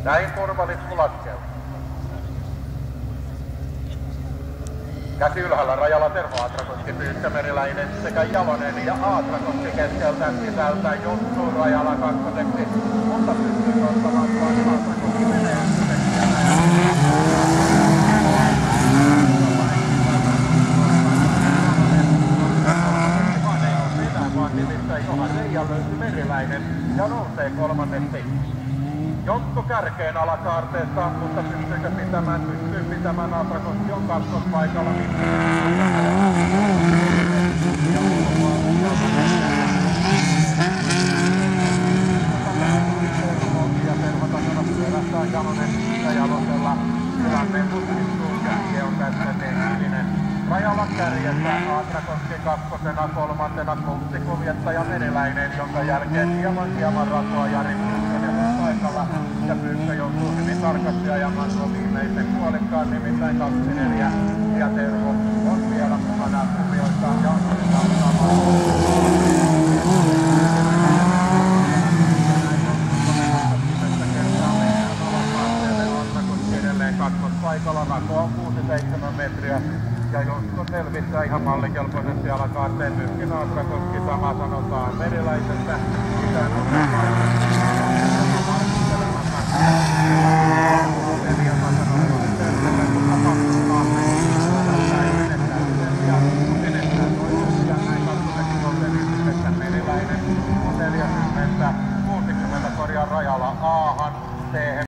Näin turvallisku laskeutuu. Käsi ylhäällä rajalla Tervo Aatrakoski, Pyykkä Meriläinen sekä Jalonen ja Aatrakoski keskeltä sisältä Juttu rajalla kakkoseksi, mutta pystyy ottamaan tuon Aatrakoski menee nimittäin Johan Reijan löysi Meriläinen ja nousee kolmanneksi. Jotko kärkeen alakaarteesta, mutta pystyykö pitämään Aatrakoski on kakkospaikalla. Ja Tervo takana pyörähtää Jalonen ja Jalosella tilanteen tutkistuun kärki on tässä tekninen. Rajalla kärjessä Aatrakoski kakkosena, kolmantena kulttikuljettaja Meriläinen, jonka jälkeen hieman ratoa Jari Pyykkönen paikalla. Ja Pyykkä joutuu hyvin tarkasti ajamaan tuon viimeisen puolikkaan, nimittäin 24. Ja Tervo on vielä mukana kuvioissaan ja on edelleen kakkospaikalla, rako on 6-7 metriä. Ja Josko selvittää ihan mallikelpoisesti alakaarteen myöskin Aatrakoski, sama sanotaan Meriläisestä.